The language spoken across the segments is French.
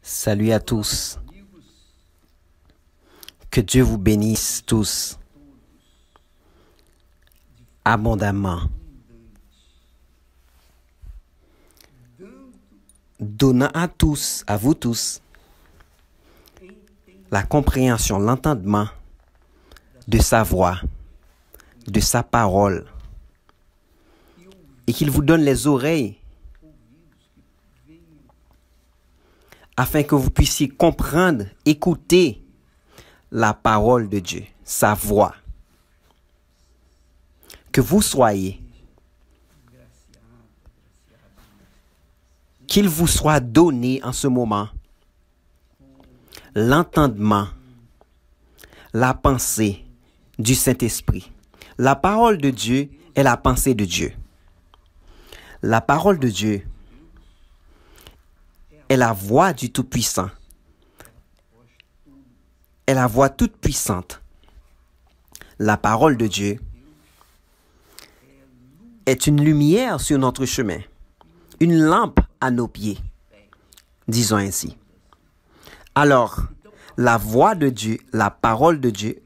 Salut à tous. Que Dieu vous bénisse tous abondamment, donnant à tous, à vous tous, la compréhension, l'entendement de sa voix, de sa parole, et qu'il vous donne les oreilles afin que vous puissiez comprendre, écouter la parole de Dieu, sa voix. Que vous soyez, qu'il vous soit donné en ce moment l'entendement, la pensée du Saint-Esprit. La parole de Dieu est la pensée de Dieu. La parole de Dieu est la voix du Tout-Puissant. Est la voix toute puissante. La parole de Dieu est une lumière sur notre chemin, une lampe à nos pieds, disons ainsi. Alors, la voix de Dieu, la parole de Dieu,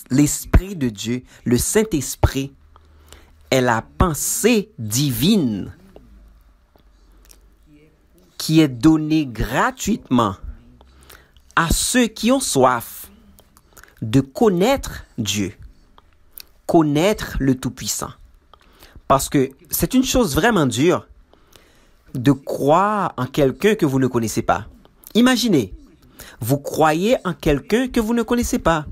l'Esprit de Dieu, le Saint-Esprit est la pensée divine qui est donnée gratuitement à ceux qui ont soif de connaître Dieu, connaître le Tout-Puissant. Parce que c'est une chose vraiment dure de croire en quelqu'un que vous ne connaissez pas. Imaginez, vous croyez en quelqu'un que vous ne connaissez pas.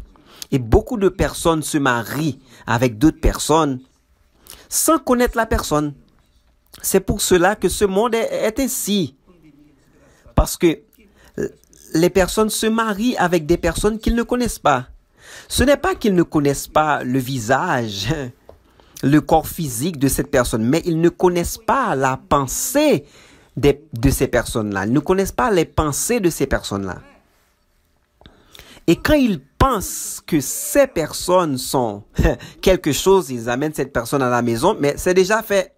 Et beaucoup de personnes se marient avec d'autres personnes sans connaître la personne. C'est pour cela que ce monde est ainsi. Parce que les personnes se marient avec des personnes qu'ils ne connaissent pas. Ce n'est pas qu'ils ne connaissent pas le visage, le corps physique de cette personne, mais ils ne connaissent pas la pensée de ces personnes-là. Ils ne connaissent pas les pensées de ces personnes-là. Et quand ils pensent que ces personnes sont quelque chose, ils amènent cette personne à la maison, mais c'est déjà fait.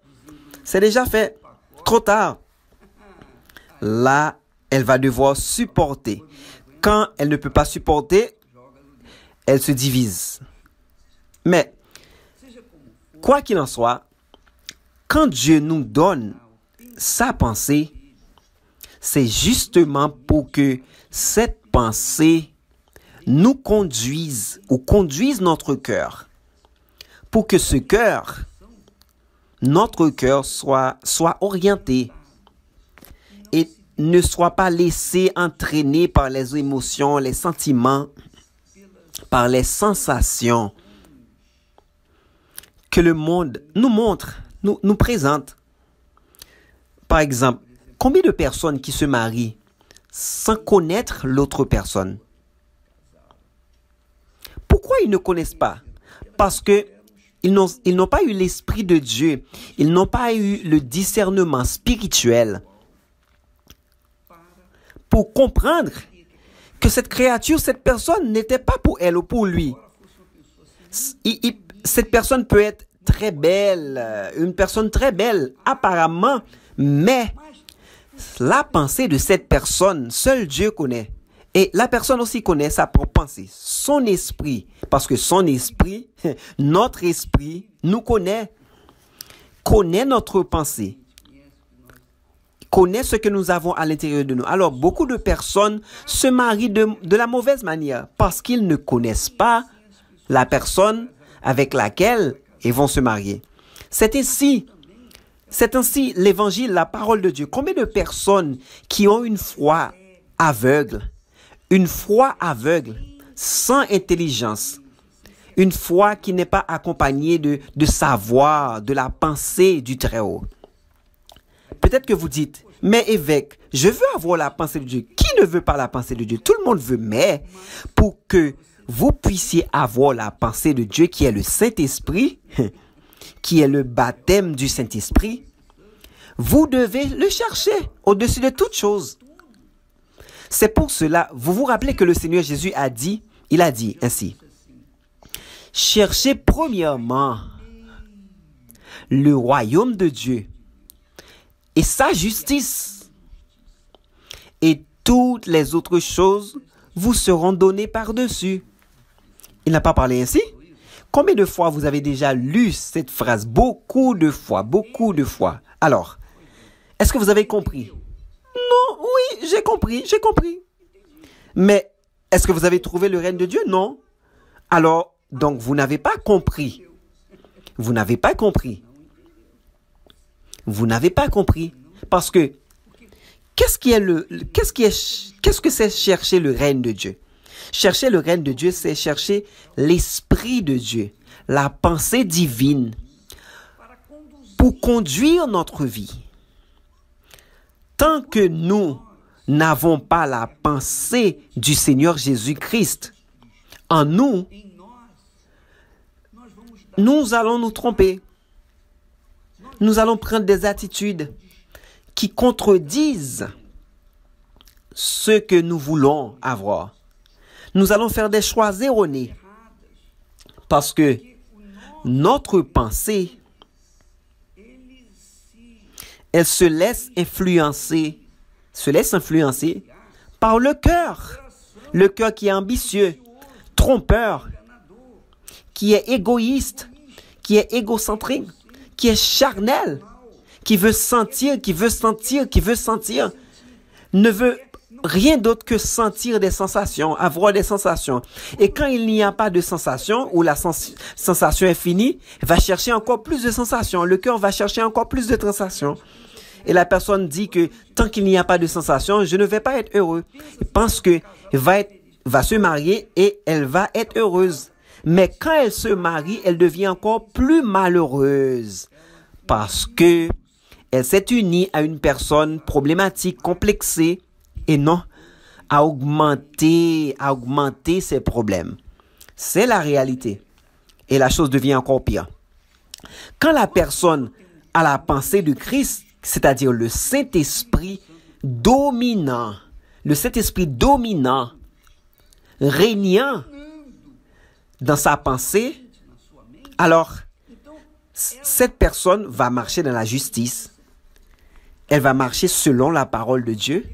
C'est déjà fait. Trop tard. Là, elle va devoir supporter. Quand elle ne peut pas supporter, elle se divise. Mais, quoi qu'il en soit, quand Dieu nous donne sa pensée, c'est justement pour que cette pensée nous conduise ou conduise notre cœur. Pour que ce cœur, notre cœur soit orienté et ne soit pas laissé entraîner par les émotions, les sentiments, par les sensations que le monde nous montre, nous présente. Par exemple, combien de personnes qui se marient sans connaître l'autre personne? Pourquoi ils ne connaissent pas? Parce que ils n'ont pas eu l'Esprit de Dieu. Ils n'ont pas eu le discernement spirituel pour comprendre que cette créature, cette personne n'était pas pour elle ou pour lui. Cette personne peut être très belle, une personne très belle apparemment, mais la pensée de cette personne, seul Dieu connaît. Et la personne aussi connaît sa propre pensée, son esprit. Parce que son esprit, notre esprit, nous connaît notre pensée, connaît ce que nous avons à l'intérieur de nous. Alors, beaucoup de personnes se marient de la mauvaise manière parce qu'ils ne connaissent pas la personne avec laquelle ils vont se marier. C'est ainsi l'évangile, la parole de Dieu. Combien de personnes qui ont une foi aveugle, sans intelligence, une foi qui n'est pas accompagnée de savoir, de la pensée du Très-Haut. Peut-être que vous dites, mais évêque, je veux avoir la pensée de Dieu. Qui ne veut pas la pensée de Dieu? Tout le monde veut, mais pour que vous puissiez avoir la pensée de Dieu qui est le Saint-Esprit, qui est le baptême du Saint-Esprit, vous devez le chercher au-dessus de toute chose. C'est pour cela, vous vous rappelez que le Seigneur Jésus il a dit ainsi, cherchez premièrement le royaume de Dieu et sa justice, et toutes les autres choses vous seront données par-dessus. Il n'a pas parlé ainsi? Combien de fois vous avez déjà lu cette phrase? Beaucoup de fois, beaucoup de fois. Alors, est-ce que vous avez compris? Non, oui, j'ai compris. Mais est-ce que vous avez trouvé le règne de Dieu? Non. Alors, donc vous n'avez pas compris. Vous n'avez pas compris. Parce que qu'est-ce que c'est chercher le règne de Dieu? Chercher le règne de Dieu, c'est chercher l'esprit de Dieu, la pensée divine pour conduire notre vie. Tant que nous n'avons pas la pensée du Seigneur Jésus-Christ en nous, nous allons nous tromper. Nous allons prendre des attitudes qui contredisent ce que nous voulons avoir. Nous allons faire des choix erronés parce que notre pensée, elle se laisse influencer par le cœur qui est ambitieux, trompeur, qui est égoïste, qui est égocentrique, qui est charnel, qui veut sentir, ne veut rien d'autre que sentir des sensations, avoir des sensations. Et quand il n'y a pas de sensation, ou la sensation est finie, il va chercher encore plus de sensations. Le cœur va chercher encore plus de sensations. Et la personne dit que tant qu'il n'y a pas de sensation, je ne vais pas être heureux. Il pense que va se marier et elle va être heureuse. Mais quand elle se marie, elle devient encore plus malheureuse parce que elle s'est unie à une personne problématique, complexée, et non à augmenter ses problèmes. C'est la réalité. Et la chose devient encore pire. Quand la personne a la pensée de Christ, c'est-à-dire le Saint-Esprit dominant, régnant dans sa pensée, alors cette personne va marcher dans la justice. Elle va marcher selon la parole de Dieu.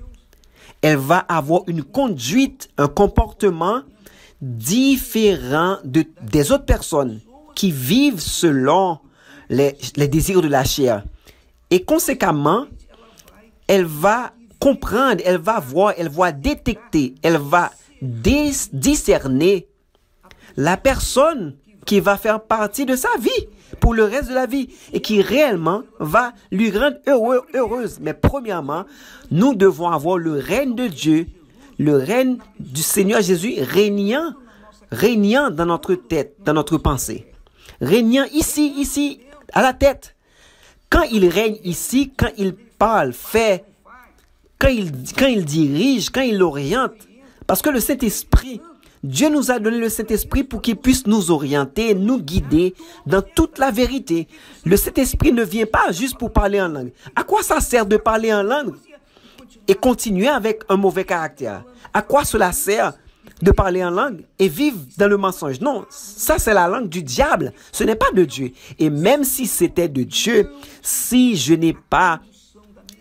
Elle va avoir une conduite, un comportement différent des autres personnes qui vivent selon les désirs de la chair. Et conséquemment, elle va comprendre, elle va voir, elle va détecter, elle va discerner la personne qui va faire partie de sa vie pour le reste de la vie et qui réellement va lui rendre heureuse. Mais premièrement, nous devons avoir le règne de Dieu, le règne du Seigneur Jésus régnant dans notre tête, dans notre pensée. Régnant ici, à la tête. Quand il règne ici, quand il parle, fait, quand il dirige, quand il oriente, parce que le Saint-Esprit, Dieu nous a donné le Saint-Esprit pour qu'il puisse nous orienter, nous guider dans toute la vérité. Le Saint-Esprit ne vient pas juste pour parler en langue. À quoi ça sert de parler en langue et continuer avec un mauvais caractère? À quoi cela sert de parler en langue et vivre dans le mensonge? Non, ça c'est la langue du diable. Ce n'est pas de Dieu. Et même si c'était de Dieu, si je n'ai pas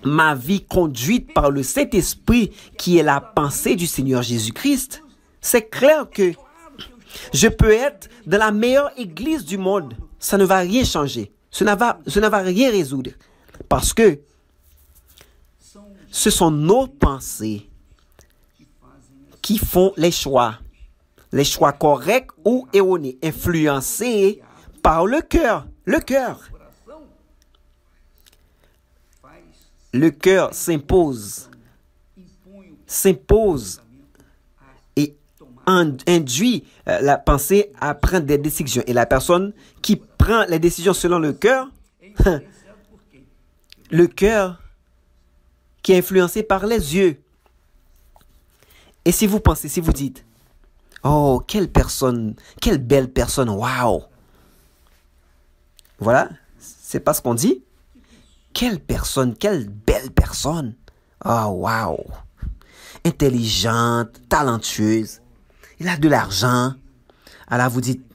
ma vie conduite par le Saint-Esprit qui est la pensée du Seigneur Jésus-Christ, c'est clair que je peux être dans la meilleure église du monde. Ça ne va rien changer. Ça ne va rien résoudre. Parce que ce sont nos pensées qui font les choix corrects ou erronés, influencés par le cœur. Le cœur s'impose et induit la pensée à prendre des décisions. Et la personne qui prend les décisions selon le cœur qui est influencé par les yeux. Et si vous dites, oh, quelle belle personne, waouh. Voilà, c'est pas ce qu'on dit. Quelle belle personne. Oh, waouh. Intelligente, talentueuse. Il a de l'argent. Alors vous dites,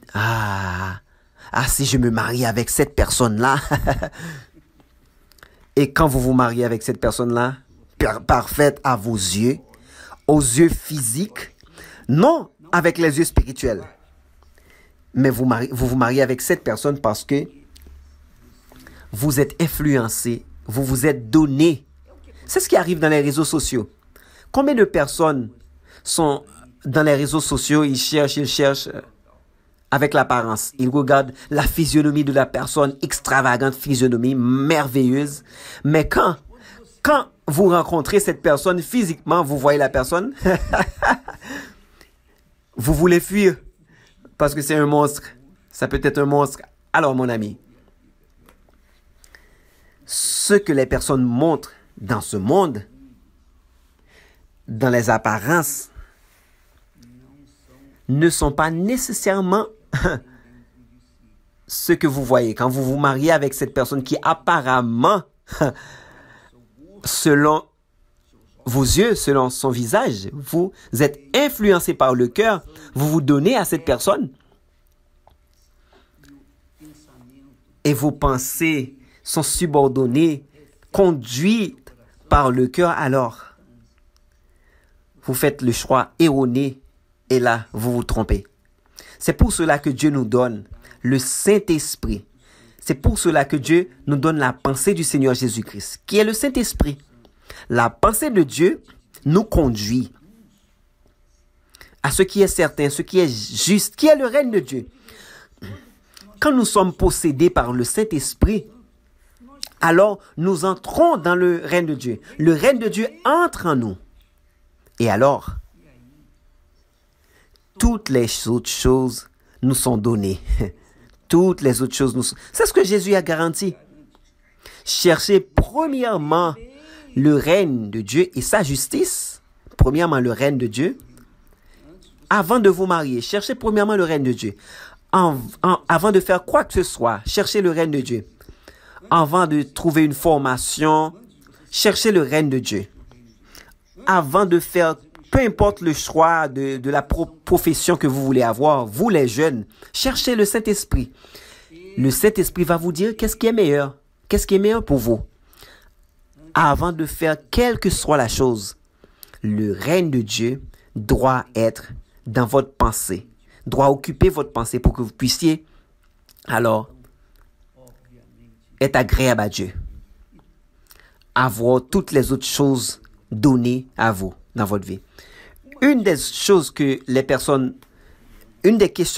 si je me marie avec cette personne-là. Et quand vous vous mariez avec cette personne-là, parfaite à vos yeux, aux yeux physiques, non avec les yeux spirituels. Mais vous vous mariez avec cette personne parce que vous êtes influencé, vous vous êtes donné. C'est ce qui arrive dans les réseaux sociaux. Combien de personnes sont dans les réseaux sociaux, ils cherchent avec l'apparence. Ils regardent la physionomie de la personne, extravagante physionomie, merveilleuse. Mais quand vous rencontrez cette personne physiquement, vous voyez la personne, vous voulez fuir parce que c'est un monstre. Ça peut être un monstre. Alors, mon ami, ce que les personnes montrent dans ce monde, dans les apparences, ne sont pas nécessairement ce que vous voyez. Quand vous vous mariez avec cette personne qui apparemment, selon vos yeux, selon son visage, vous êtes influencé par le cœur, vous vous donnez à cette personne et vos pensées sont subordonnées, conduites par le cœur, alors vous faites le choix erroné et là, vous vous trompez. C'est pour cela que Dieu nous donne le Saint-Esprit. C'est pour cela que Dieu nous donne la pensée du Seigneur Jésus-Christ, qui est le Saint-Esprit. La pensée de Dieu nous conduit à ce qui est certain, ce qui est juste, qui est le règne de Dieu. Quand nous sommes possédés par le Saint-Esprit, alors nous entrons dans le règne de Dieu. Le règne de Dieu entre en nous. Et alors, toutes les autres choses nous sont données. Toutes les autres choses nous sont... C'est ce que Jésus a garanti. Cherchez premièrement le règne de Dieu et sa justice. Premièrement, le règne de Dieu. Avant de vous marier, cherchez premièrement le règne de Dieu. Avant de faire quoi que ce soit, cherchez le règne de Dieu. Avant de trouver une formation, cherchez le règne de Dieu. Avant de faire, peu importe le choix de la profession que vous voulez avoir, vous les jeunes, cherchez le Saint-Esprit. Le Saint-Esprit va vous dire qu'est-ce qui est meilleur. Qu'est-ce qui est meilleur pour vous. Avant de faire quelle que soit la chose, le règne de Dieu doit être dans votre pensée, doit occuper votre pensée pour que vous puissiez alors être agréable à Dieu. Avoir toutes les autres choses données à vous dans votre vie. Une des questions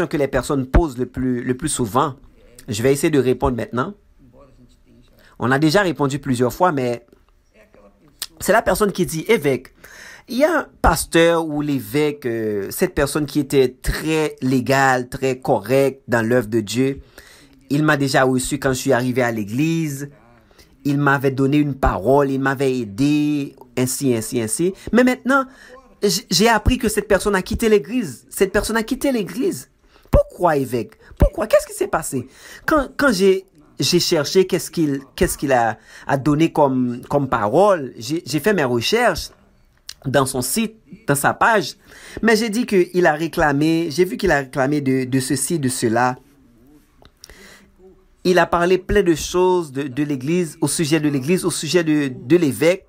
que les personnes posent le plus souvent, je vais essayer de répondre maintenant. On a déjà répondu plusieurs fois, mais c'est la personne qui dit, évêque, il y a un pasteur ou l'évêque, cette personne qui était très légale, très correcte dans l'œuvre de Dieu. Il m'a déjà reçu quand je suis arrivé à l'église. Il m'avait donné une parole, il m'avait aidé, ainsi. Mais maintenant, j'ai appris que cette personne a quitté l'église. Cette personne a quitté l'église. Pourquoi, évêque? Pourquoi? Qu'est-ce qui s'est passé? Quand j'ai cherché qu'est-ce qu'il a donné comme parole, j'ai fait mes recherches dans son site, dans sa page, mais j'ai dit qu'il a réclamé, j'ai vu qu'il a réclamé de ceci, de cela. Il a parlé plein de choses de l'église, au sujet de l'église, au sujet de l'évêque.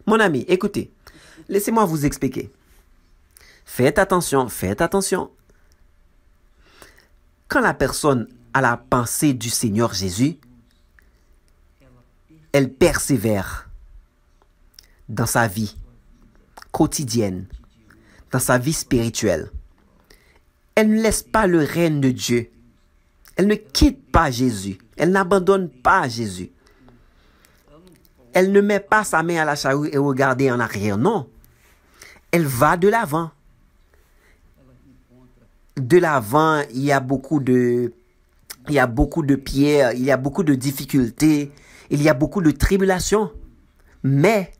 Mon ami, écoutez, laissez-moi vous expliquer. Faites attention. Quand la personne a la pensée du Seigneur Jésus, elle persévère dans sa vie quotidienne, dans sa vie spirituelle. Elle ne laisse pas le règne de Dieu. Elle ne quitte pas Jésus. Elle n'abandonne pas Jésus. Elle ne met pas sa main à la charrue et regarde en arrière. Non. Elle va de l'avant. De l'avant, il y a beaucoup de pierres, il y a beaucoup de difficultés, il y a beaucoup de tribulations. Mais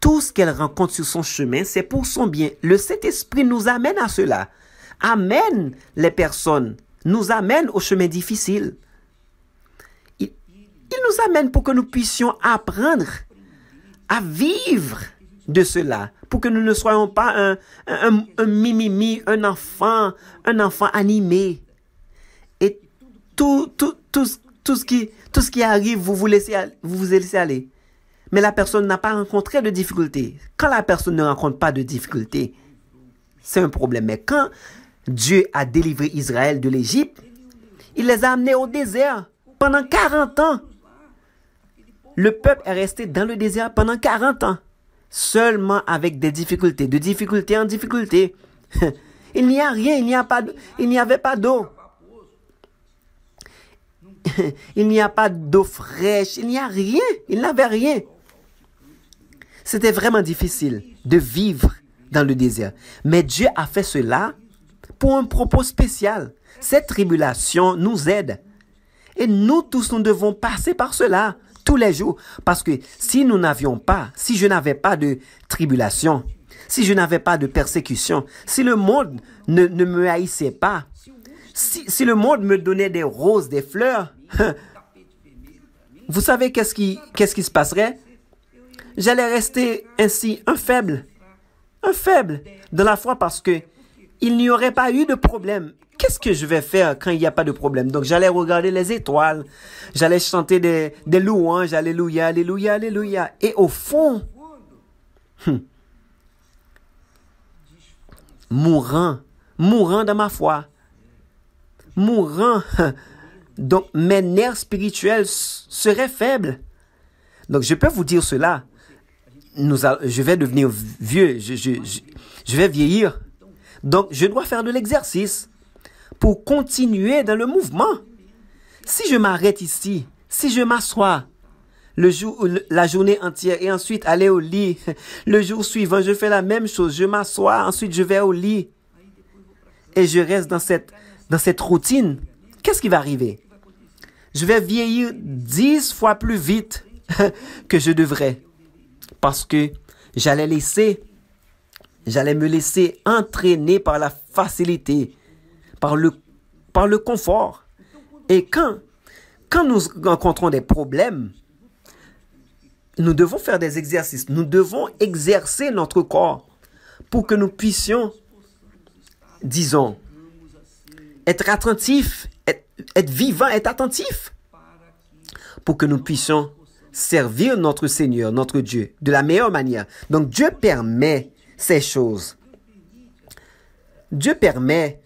tout ce qu'elle rencontre sur son chemin, c'est pour son bien. Le Saint-Esprit nous amène à cela. Amène les personnes, nous amène au chemin difficile. Il nous amène pour que nous puissions apprendre à vivre de cela, pour que nous ne soyons pas un mimimi, un enfant animé. Et tout ce qui arrive, vous vous laissez aller. mais la personne n'a pas rencontré de difficultés. Quand la personne ne rencontre pas de difficultés, c'est un problème. Mais quand Dieu a délivré Israël de l'Égypte, il les a amenés au désert pendant 40 ans. Le peuple est resté dans le désert pendant 40 ans, seulement avec des difficultés, de difficulté en difficulté. Il n'y a rien, il n'y avait pas d'eau. Il n'y a pas d'eau fraîche, il n'y a rien, il n'avait rien. C'était vraiment difficile de vivre dans le désert. Mais Dieu a fait cela pour un propos spécial. Cette tribulation nous aide. Et nous tous, nous devons passer par cela tous les jours. Parce que si nous n'avions pas, si je n'avais pas de tribulation, si je n'avais pas de persécution, si le monde ne me haïssait pas, si le monde me donnait des roses, des fleurs, vous savez qu'est-ce qui se passerait? J'allais rester ainsi un faible de la foi parce que il n'y aurait pas eu de problème. Qu'est-ce que je vais faire quand il n'y a pas de problème? Donc j'allais regarder les étoiles, j'allais chanter des louanges, alléluia, alléluia, alléluia. Et au fond, mourant dans ma foi, donc mes nerfs spirituels seraient faibles. Donc je peux vous dire cela. Je vais devenir vieux, je vais vieillir. Donc je dois faire de l'exercice pour continuer dans le mouvement. Si je m'arrête ici, si je m'assois la journée entière et ensuite aller au lit, le jour suivant, je fais la même chose, je m'assois, ensuite je vais au lit et je reste dans cette routine, qu'est-ce qui va arriver? Je vais vieillir 10 fois plus vite que je devrais parce que j'allais me laisser entraîner par la facilité, par le confort. Et quand nous rencontrons des problèmes, nous devons faire des exercices. Nous devons exercer notre corps pour que nous puissions, disons, être attentifs, être vivants, être attentifs, pour que nous puissions servir notre Seigneur, notre Dieu, de la meilleure manière. Donc Dieu permet ces choses. Dieu permet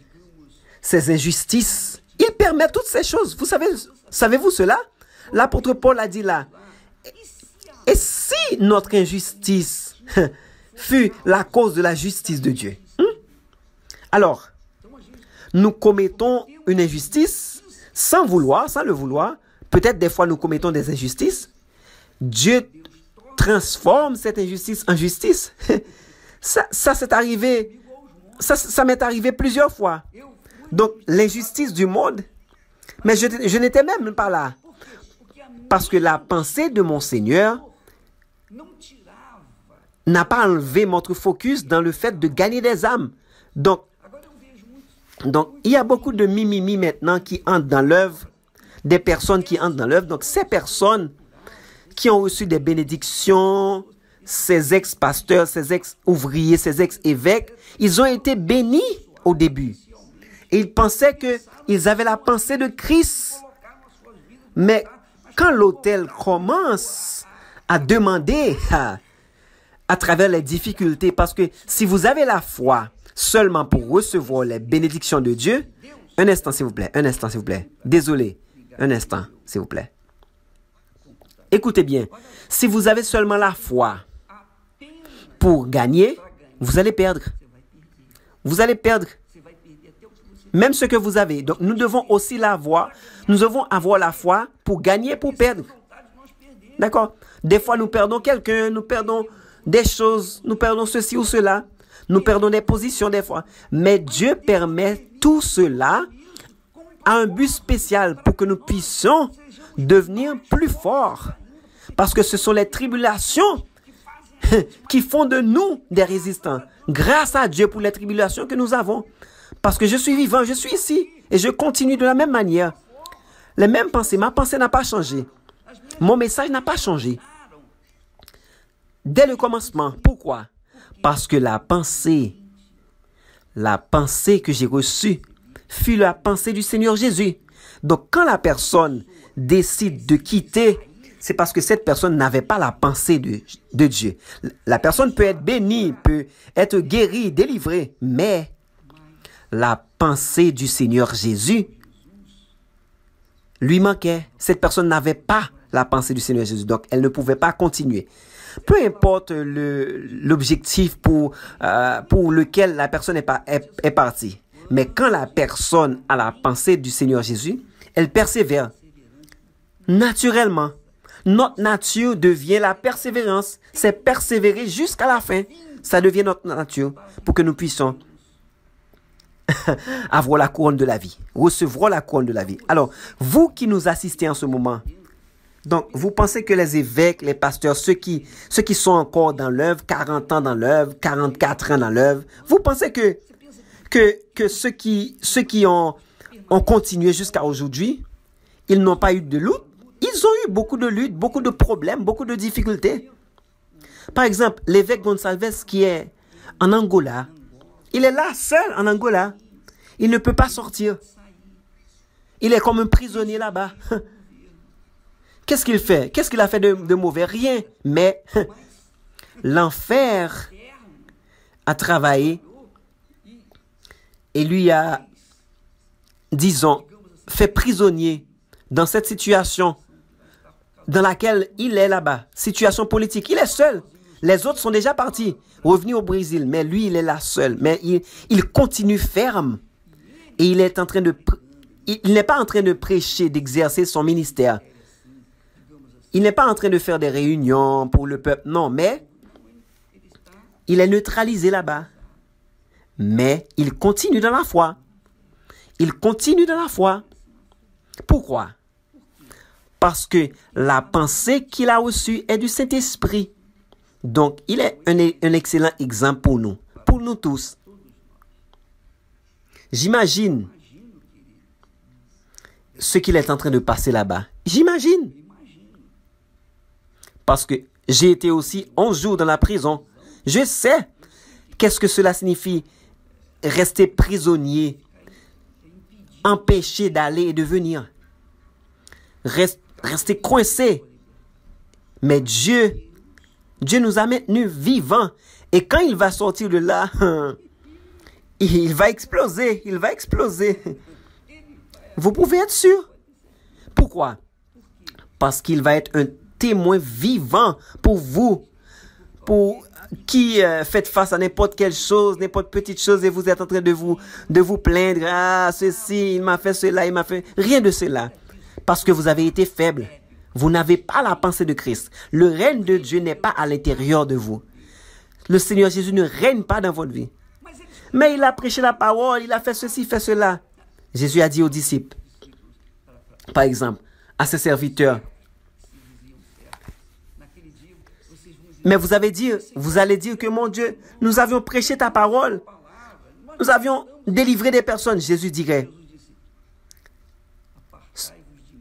ces injustices. Il permet toutes ces choses. Savez-vous cela? L'apôtre Paul a dit là, et si notre injustice fut la cause de la justice de Dieu? Alors, nous commettons une injustice sans le vouloir. Peut-être des fois nous commettons des injustices. Dieu transforme cette injustice en justice. Ça c'est arrivé. Ça m'est arrivé plusieurs fois. Donc, l'injustice du monde, mais je n'étais même pas là. Parce que la pensée de mon Seigneur n'a pas enlevé notre focus dans le fait de gagner des âmes. Donc, il y a beaucoup de mimimi maintenant qui entrent dans l'œuvre, des personnes qui entrent dans l'œuvre. Donc, ces personnes qui ont reçu des bénédictions, ces ex-pasteurs, ces ex-ouvriers, ces ex-évêques, ils ont été bénis au début. Et ils pensaient qu'ils avaient la pensée de Christ. Mais quand l'autel commence à demander à travers les difficultés, parce que si vous avez la foi seulement pour recevoir les bénédictions de Dieu, un instant s'il vous plaît, désolé, un instant s'il vous plaît. Écoutez bien, si vous avez seulement la foi pour gagner, vous allez perdre. Vous allez perdre même ce que vous avez. Donc, nous devons aussi l'avoir. Nous devons avoir la foi pour gagner, pour perdre. D'accord? Des fois, nous perdons quelqu'un, nous perdons des choses, nous perdons ceci ou cela. Nous perdons des positions des fois. Mais Dieu permet tout cela à un but spécial pour que nous puissions devenir plus forts. Parce que ce sont les tribulations qui font de nous des résistants. Grâce à Dieu pour les tribulations que nous avons. Parce que je suis vivant, je suis ici. Et je continue de la même manière. Les mêmes pensées. Ma pensée n'a pas changé. Mon message n'a pas changé. Dès le commencement. Pourquoi? Parce que la pensée que j'ai reçue fut la pensée du Seigneur Jésus. Donc, quand la personne décide de quitter c'est parce que cette personne n'avait pas la pensée de Dieu. La personne peut être bénie, peut être guérie, délivrée, mais la pensée du Seigneur Jésus lui manquait. Cette personne n'avait pas la pensée du Seigneur Jésus, donc elle ne pouvait pas continuer. Peu importe l'objectif pour lequel la personne est partie. Mais quand la personne a la pensée du Seigneur Jésus, elle persévère. Naturellement, notre nature devient la persévérance. C'est persévérer jusqu'à la fin. Ça devient notre nature pour que nous puissions avoir la couronne de la vie, recevoir la couronne de la vie. Alors, vous qui nous assistez en ce moment, donc, vous pensez que les évêques, les pasteurs, ceux qui sont encore dans l'œuvre, 40 ans dans l'œuvre, 44 ans dans l'œuvre, vous pensez que ceux qui ont continué jusqu'à aujourd'hui, ils n'ont pas eu de lutte? Ils ont eu beaucoup de luttes, beaucoup de problèmes, beaucoup de difficultés. Par exemple, l'évêque Gonçalves qui est en Angola, il est là seul en Angola. Il ne peut pas sortir. Il est comme un prisonnier là-bas. Qu'est-ce qu'il fait? Qu'est-ce qu'il a fait de mauvais? Rien. Mais l'enfer a travaillé et lui a, disons, fait prisonnier dans cette situation dans laquelle il est là-bas. Situation politique. Il est seul. Les autres sont déjà partis, revenus au Brésil. Mais lui, il est là seul. Mais il continue ferme. Et il n'est pas en train de prêcher, d'exercer son ministère. Il n'est pas en train de faire des réunions pour le peuple, non, mais il est neutralisé là-bas. Mais il continue dans la foi. Il continue dans la foi. Pourquoi? Parce que la pensée qu'il a reçue est du Saint-Esprit. Donc, il est un excellent exemple pour nous tous. J'imagine ce qu'il est en train de passer là-bas. J'imagine. Parce que j'ai été aussi 11 jours dans la prison. Je sais qu'est-ce que cela signifie rester prisonnier, empêché d'aller et de venir, rester coincé. Mais Dieu nous a maintenus vivants. Et quand il va sortir de là, il va exploser. Il va exploser. Vous pouvez être sûr. Pourquoi? Parce qu'il va être un témoin vivant pour vous, pour qui faites face à n'importe quelle chose, n'importe petite chose et vous êtes en train de vous plaindre. Ah, ceci, il m'a fait cela, il m'a fait... Rien de cela. Parce que vous avez été faible. Vous n'avez pas la pensée de Christ. Le règne de Dieu n'est pas à l'intérieur de vous. Le Seigneur Jésus ne règne pas dans votre vie. Mais il a prêché la parole, il a fait ceci, fait cela. Jésus a dit aux disciples, par exemple, à ses serviteurs, mais vous allez dire que mon Dieu, nous avions prêché ta parole. Nous avions délivré des personnes. Jésus dirait,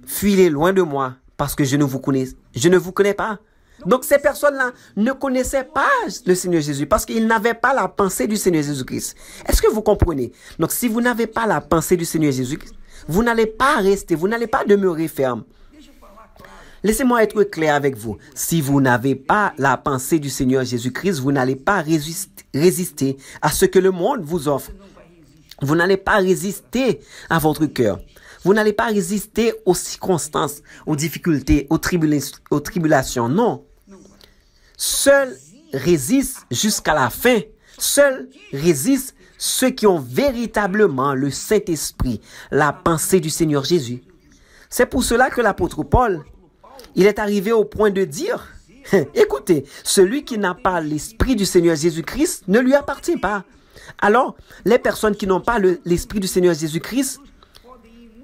fuyez loin de moi parce que je ne vous connais pas. Donc ces personnes-là ne connaissaient pas le Seigneur Jésus parce qu'ils n'avaient pas la pensée du Seigneur Jésus-Christ. Est-ce que vous comprenez? Donc si vous n'avez pas la pensée du Seigneur Jésus-Christ, vous n'allez pas rester, vous n'allez pas demeurer ferme. Laissez-moi être clair avec vous. Si vous n'avez pas la pensée du Seigneur Jésus-Christ, vous n'allez pas résister à ce que le monde vous offre. Vous n'allez pas résister à votre cœur. Vous n'allez pas résister aux circonstances, aux difficultés, aux tribulations. Non. Seuls résistent jusqu'à la fin. Seuls résistent ceux qui ont véritablement le Saint-Esprit, la pensée du Seigneur Jésus. C'est pour cela que l'apôtre Paul, il est arrivé au point de dire, écoutez, celui qui n'a pas l'Esprit du Seigneur Jésus-Christ ne lui appartient pas. Alors, les personnes qui n'ont pas l'Esprit du Seigneur Jésus-Christ,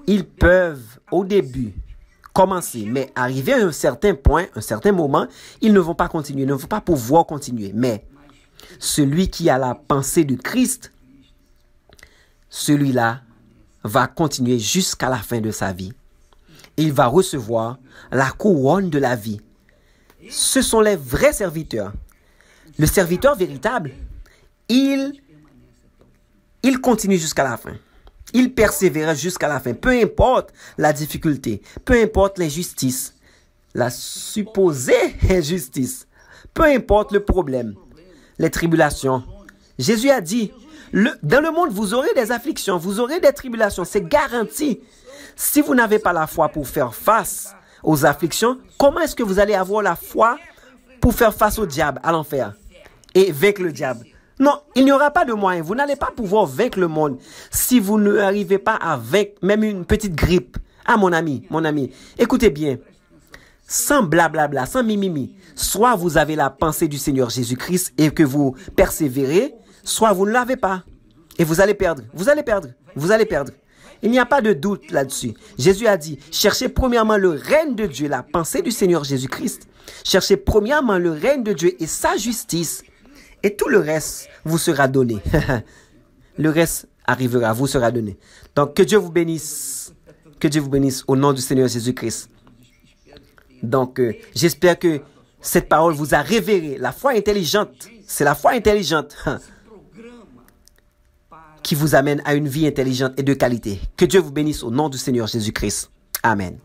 ils peuvent au début commencer, mais arriver à un certain point, un certain moment, ils ne vont pas continuer, ne vont pas pouvoir continuer. Mais celui qui a la pensée de Christ, celui-là va continuer jusqu'à la fin de sa vie. Il va recevoir la couronne de la vie. Ce sont les vrais serviteurs. Le serviteur véritable, il continue jusqu'à la fin. Il persévère jusqu'à la fin. Peu importe la difficulté, peu importe l'injustice, la supposée injustice, peu importe le problème, les tribulations. Jésus a dit, dans le monde, vous aurez des afflictions, vous aurez des tribulations, c'est garanti. Si vous n'avez pas la foi pour faire face aux afflictions, comment est-ce que vous allez avoir la foi pour faire face au diable, à l'enfer, et vaincre le diable? Non, il n'y aura pas de moyen. Vous n'allez pas pouvoir vaincre le monde si vous n'arrivez pas à vaincre même une petite grippe. Ah, mon ami, écoutez bien. Sans blablabla, sans mimimi. Soit vous avez la pensée du Seigneur Jésus-Christ et que vous persévérez, soit vous ne l'avez pas. Et vous allez perdre. Vous allez perdre. Vous allez perdre. Il n'y a pas de doute là-dessus. Jésus a dit, cherchez premièrement le règne de Dieu, la pensée du Seigneur Jésus-Christ. Cherchez premièrement le règne de Dieu et sa justice. Et tout le reste vous sera donné. Le reste arrivera, vous sera donné. Donc, que Dieu vous bénisse. Que Dieu vous bénisse au nom du Seigneur Jésus-Christ. Donc, j'espère que cette parole vous a révélé la foi intelligente. C'est la foi intelligente qui vous amène à une vie intelligente et de qualité. Que Dieu vous bénisse au nom du Seigneur Jésus-Christ. Amen.